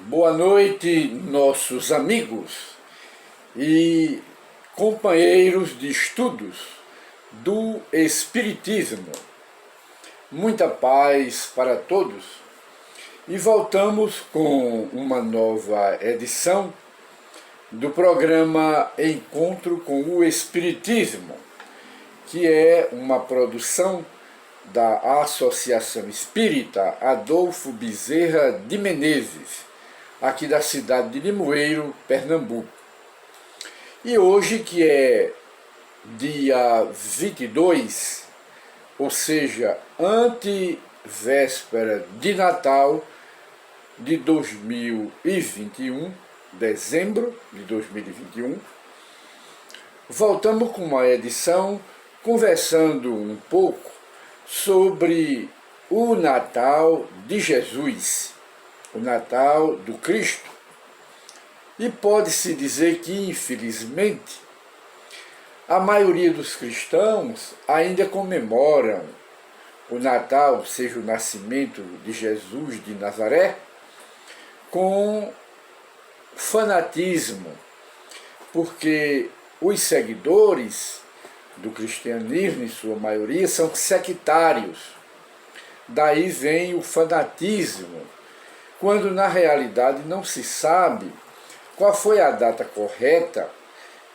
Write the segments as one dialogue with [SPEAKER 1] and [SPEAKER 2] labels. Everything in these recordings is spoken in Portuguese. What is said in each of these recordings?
[SPEAKER 1] Boa noite, nossos amigos e companheiros de estudos do Espiritismo. Muita paz para todos. E voltamos com uma nova edição do programa Encontro com o Espiritismo, que é uma produção da Associação Espírita Adolfo Bezerra de Menezes, aqui da cidade de Limoeiro, Pernambuco. E hoje, que é dia 22, ou seja, antevéspera de Natal de 2021, dezembro de 2021, voltamos com uma edição conversando um pouco sobre o Natal de Jesus, o Natal do Cristo. E pode-se dizer que, infelizmente, a maioria dos cristãos ainda comemoram o Natal, seja o nascimento de Jesus de Nazaré, com fanatismo, porque os seguidores do cristianismo, em sua maioria, são sectários. Daí vem o fanatismo, quando na realidade não se sabe qual foi a data correta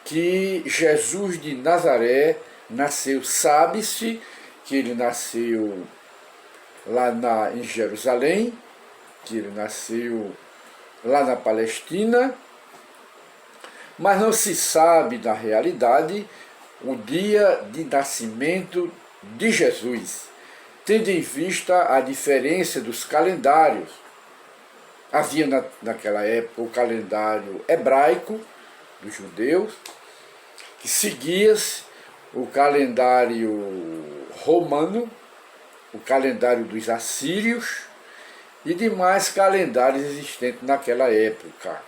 [SPEAKER 1] que Jesus de Nazaré nasceu. Sabe-se que ele nasceu lá em Jerusalém, que ele nasceu lá na Palestina, mas não se sabe na realidade o dia de nascimento de Jesus, tendo em vista a diferença dos calendários. Havia naquela época o calendário hebraico dos judeus, que seguia o calendário romano, o calendário dos assírios e demais calendários existentes naquela época.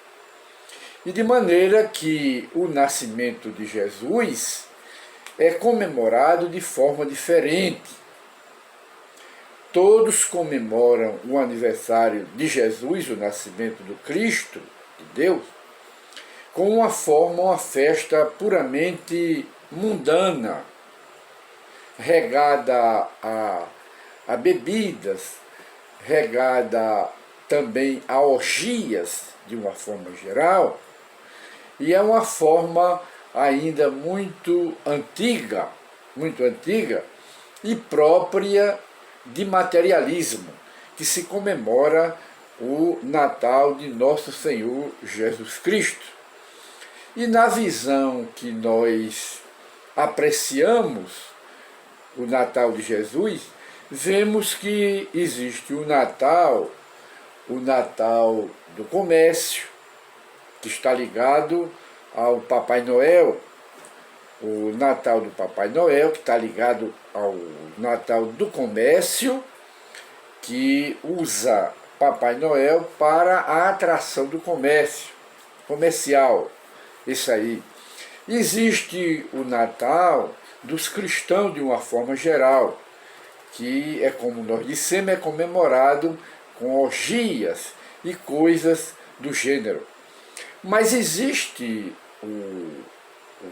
[SPEAKER 1] E de maneira que o nascimento de Jesus é comemorado de forma diferente. Todos comemoram o aniversário de Jesus, o nascimento do Cristo, de Deus, com uma festa puramente mundana, regada a bebidas, regada também a orgias, de uma forma geral, e é uma forma ainda muito antiga e própria de materialismo, que se comemora o Natal de Nosso Senhor Jesus Cristo. E na visão que nós apreciamos o Natal de Jesus, vemos que existe o Natal do comércio, que está ligado ao Papai Noel, o Natal do Papai Noel, que está ligado ao Natal do comércio, que usa Papai Noel para a atração do comércio, comercial, isso aí. Existe o Natal dos cristãos de uma forma geral, que é, como nós dissemos, é comemorado com orgias e coisas do gênero. Mas existe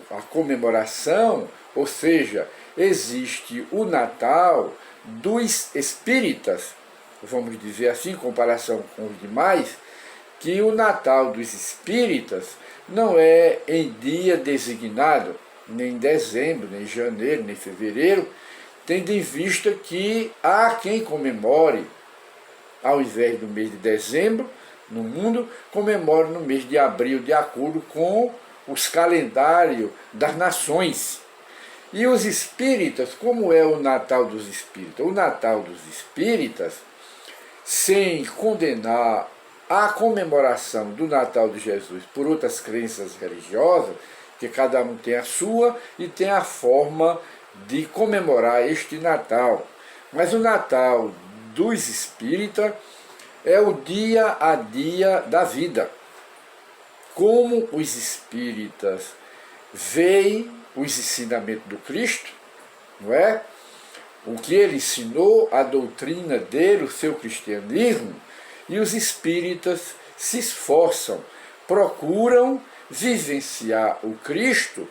[SPEAKER 1] a comemoração, ou seja, existe o Natal dos espíritas, vamos dizer assim, em comparação com os demais, que o Natal dos espíritas não é em dia designado, nem em dezembro, nem em janeiro, nem em fevereiro, tendo em vista que há quem comemore, ao invés do mês de dezembro, no mundo, comemora no mês de abril, de acordo com os calendários das nações. E os espíritas, como é o Natal dos espíritas? O Natal dos espíritas, sem condenar a comemoração do Natal de Jesus por outras crenças religiosas, que cada um tem a sua e tem a forma de comemorar este Natal. Mas o Natal dos espíritas é o dia a dia da vida. Como os espíritas veem os ensinamentos do Cristo, não é? O que ele ensinou, a doutrina dele, o seu cristianismo, e os espíritas se esforçam, procuram vivenciar o Cristo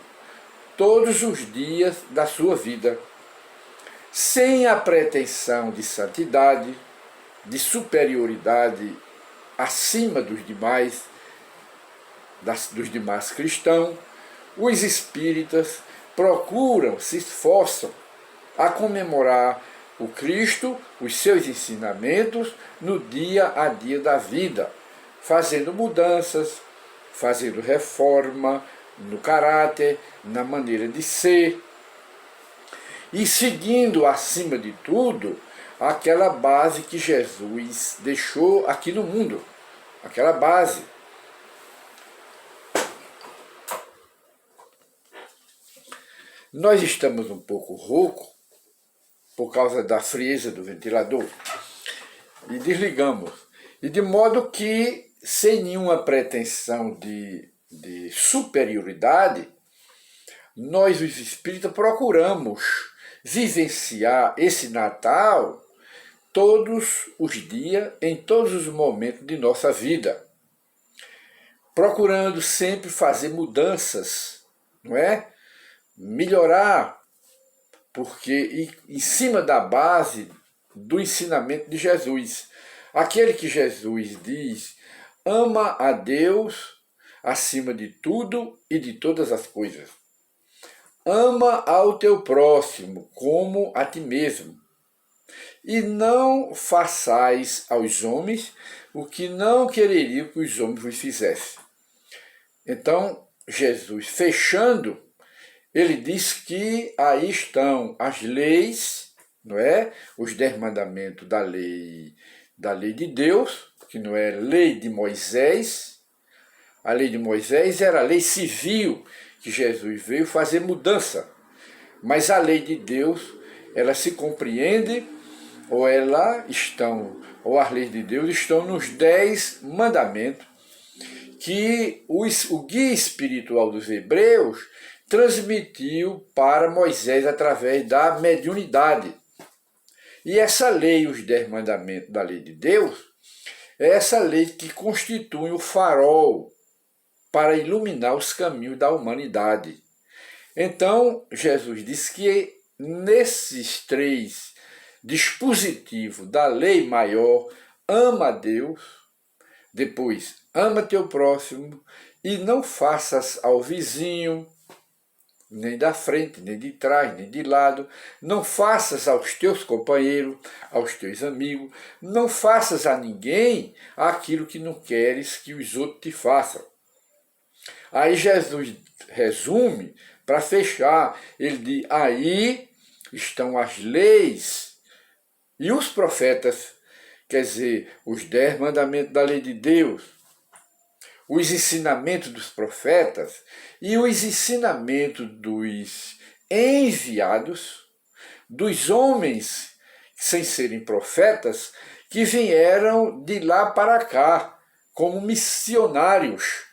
[SPEAKER 1] todos os dias da sua vida, sem a pretensão de santidade, de superioridade acima dos demais, dos demais cristãos. Os espíritas procuram, se esforçam a comemorar o Cristo, os seus ensinamentos, no dia a dia da vida, fazendo mudanças, fazendo reforma no caráter, na maneira de ser, e seguindo, acima de tudo, aquela base que Jesus deixou aqui no mundo, aquela base. Nós estamos um pouco roucos por causa da frieza do ventilador e desligamos. E de modo que, sem nenhuma pretensão de superioridade, nós, os espíritas, procuramos vivenciar esse Natal todos os dias, em todos os momentos de nossa vida, procurando sempre fazer mudanças, não é? Melhorar, porque em cima da base do ensinamento de Jesus, aquele que Jesus diz, ama a Deus acima de tudo e de todas as coisas. Ama ao teu próximo como a ti mesmo. E não façais aos homens o que não quereriam que os homens vos fizessem. Então, Jesus, fechando, ele diz que aí estão as leis, não é? Os 10 mandamentos da lei de Deus, que não é lei de Moisés. A lei de Moisés era a lei civil, que Jesus veio fazer mudança. Mas a lei de Deus, ela se compreende, ou as leis de Deus estão nos 10 mandamentos, que o guia espiritual dos hebreus transmitiu para Moisés através da mediunidade. E essa lei, os 10 mandamentos da lei de Deus, é essa lei que constitui o farol para iluminar os caminhos da humanidade. Então, Jesus disse que nesses 3 dispositivos da lei maior, ama a Deus, depois ama teu próximo e não faças ao vizinho, nem da frente, nem de trás, nem de lado, não faças aos teus companheiros, aos teus amigos, não faças a ninguém aquilo que não queres que os outros te façam. Aí Jesus resume, para fechar, ele diz, aí estão as leis e os profetas, quer dizer, os 10 mandamentos da lei de Deus, os ensinamentos dos profetas e os ensinamentos dos enviados, dos homens, sem serem profetas, que vieram de lá para cá, como missionários,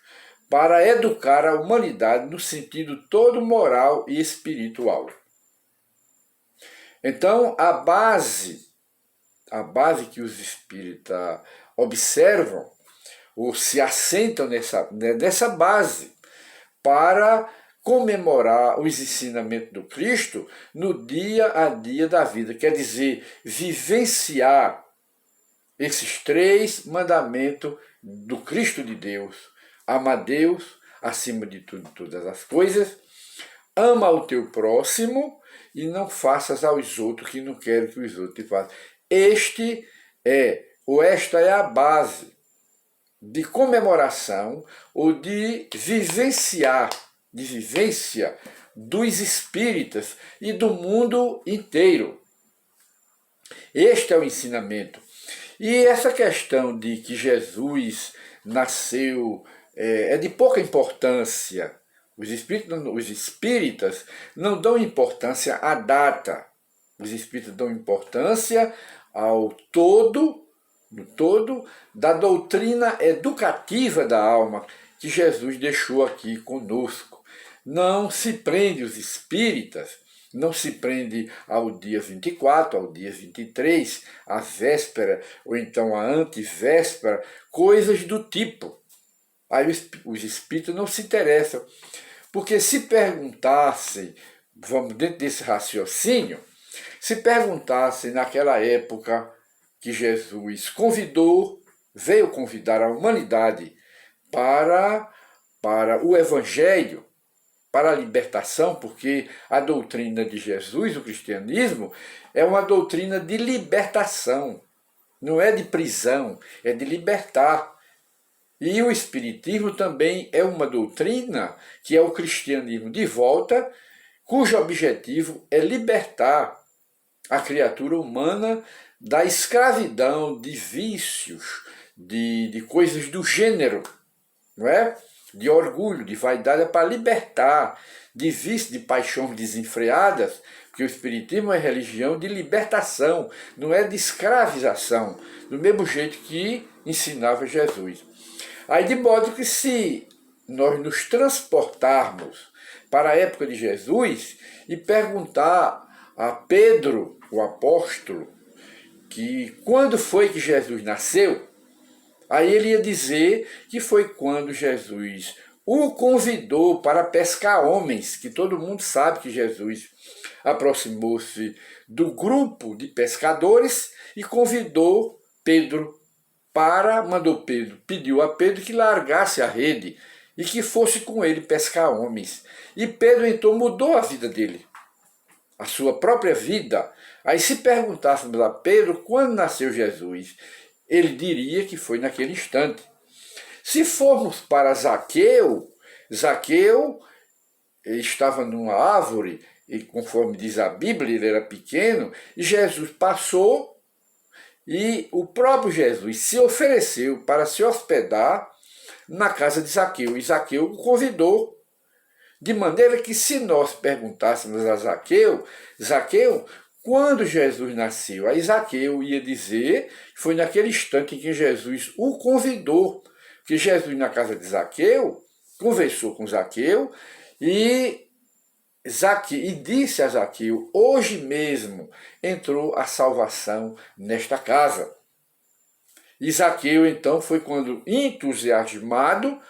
[SPEAKER 1] para educar a humanidade no sentido todo moral e espiritual. Então, a base que os espíritas observam, ou se assentam nessa base, para comemorar os ensinamentos do Cristo no dia a dia da vida. Quer dizer, vivenciar esses 3 mandamentos do Cristo de Deus. Ama a Deus acima de tudo, todas as coisas. Ama o teu próximo e não faças aos outros que não querem que os outros te façam. Esta é a base de comemoração ou de vivência dos espíritas e do mundo inteiro. Este é o ensinamento. E essa questão de que Jesus nasceu é de pouca importância. Os espíritas não dão importância à data. Os espíritas dão importância ao todo, no todo, da doutrina educativa da alma que Jesus deixou aqui conosco. Não se prende os espíritas não se prende ao dia 24, ao dia 23, à véspera, ou então à antivéspera, coisas do tipo. Aí os espíritos não se interessam, porque se perguntassem, vamos dentro desse raciocínio, se perguntassem naquela época que Jesus veio convidar a humanidade para o Evangelho, para a libertação, porque a doutrina de Jesus, o cristianismo, é uma doutrina de libertação, não é de prisão, é de libertar. E o Espiritismo também é uma doutrina, que é o cristianismo de volta, cujo objetivo é libertar a criatura humana da escravidão, de vícios, de coisas do gênero, não é? De orgulho, de vaidade, é para libertar de vícios, de paixões desenfreadas, porque o Espiritismo é religião de libertação, não é de escravização, do mesmo jeito que ensinava Jesus. Aí de modo que se nós nos transportarmos para a época de Jesus e perguntar a Pedro, o apóstolo, que quando foi que Jesus nasceu, aí ele ia dizer que foi quando Jesus o convidou para pescar homens, que todo mundo sabe que Jesus aproximou-se do grupo de pescadores e convidou Pedro pediu a Pedro que largasse a rede e que fosse com ele pescar homens. E Pedro então mudou a vida dele, a sua própria vida. Aí se perguntássemos a Pedro quando nasceu Jesus, ele diria que foi naquele instante. Se formos para Zaqueu estava numa árvore, e conforme diz a Bíblia, ele era pequeno, e Jesus passou, e o próprio Jesus se ofereceu para se hospedar na casa de Zaqueu, e Zaqueu o convidou. De maneira que se nós perguntássemos a Zaqueu, quando Jesus nasceu, aí Zaqueu ia dizer que foi naquele instante em que Jesus o convidou, que Jesus na casa de Zaqueu, conversou com Zaqueu e disse a Zaqueu, hoje mesmo entrou a salvação nesta casa. E Zaqueu então foi quando entusiasmado,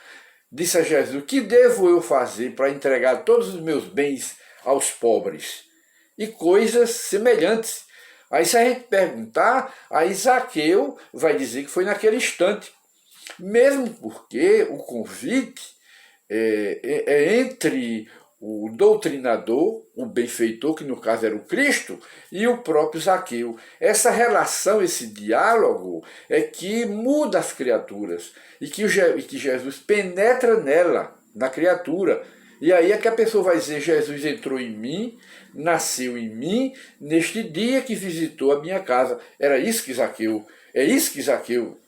[SPEAKER 1] disse a Jesus, que devo eu fazer para entregar todos os meus bens aos pobres? E coisas semelhantes. Aí se a gente perguntar, aí Zaqueu vai dizer que foi naquele instante. Mesmo porque o convite é entre o doutrinador, o benfeitor, que no caso era o Cristo, e o próprio Zaqueu. Essa relação, esse diálogo, é que muda as criaturas, e que Jesus penetra nela, na criatura. E aí é que a pessoa vai dizer, Jesus entrou em mim, nasceu em mim, neste dia que visitou a minha casa. É isso que Zaqueu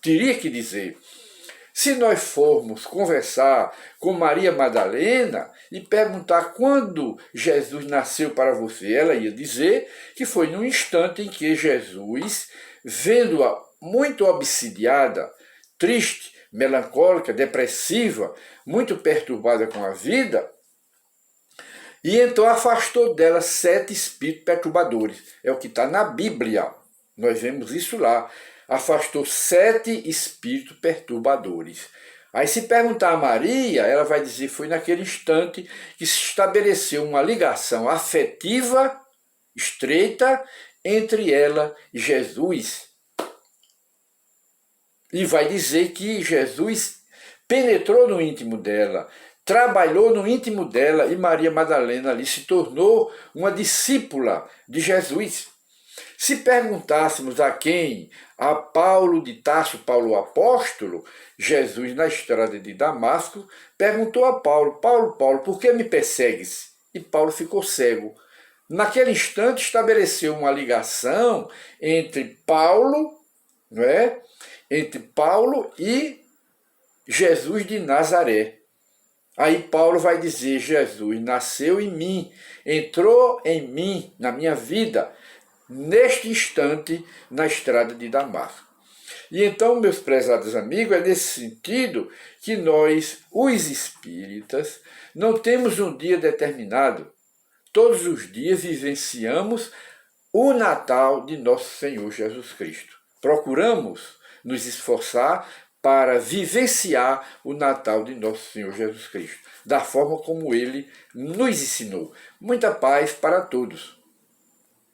[SPEAKER 1] teria que dizer. Se nós formos conversar com Maria Madalena e perguntar quando Jesus nasceu para você, ela ia dizer que foi num instante em que Jesus, vendo-a muito obsidiada, triste, melancólica, depressiva, muito perturbada com a vida, e então afastou dela 7 espíritos perturbadores. É o que está na Bíblia. Nós vemos isso lá. Afastou 7 espíritos perturbadores. Aí se perguntar a Maria, ela vai dizer que foi naquele instante que se estabeleceu uma ligação afetiva, estreita, entre ela e Jesus. E vai dizer que Jesus penetrou no íntimo dela, trabalhou no íntimo dela, e Maria Madalena ali se tornou uma discípula de Jesus. Se perguntássemos a quem? A Paulo de Tarso, Paulo o apóstolo, Jesus na estrada de Damasco perguntou a Paulo, Paulo, por que me persegues? E Paulo ficou cego. Naquele instante estabeleceu uma ligação entre Paulo, não é? Entre Paulo e Jesus de Nazaré. Aí Paulo vai dizer, Jesus nasceu em mim, entrou em mim, na minha vida, neste instante, na estrada de Damasco. E então, meus prezados amigos, é nesse sentido que nós, os espíritas, não temos um dia determinado. todos os dias vivenciamos o Natal de nosso Senhor Jesus Cristo. Procuramos nos esforçar para vivenciar o Natal de nosso Senhor Jesus Cristo, da forma como ele nos ensinou. Muita paz para todos.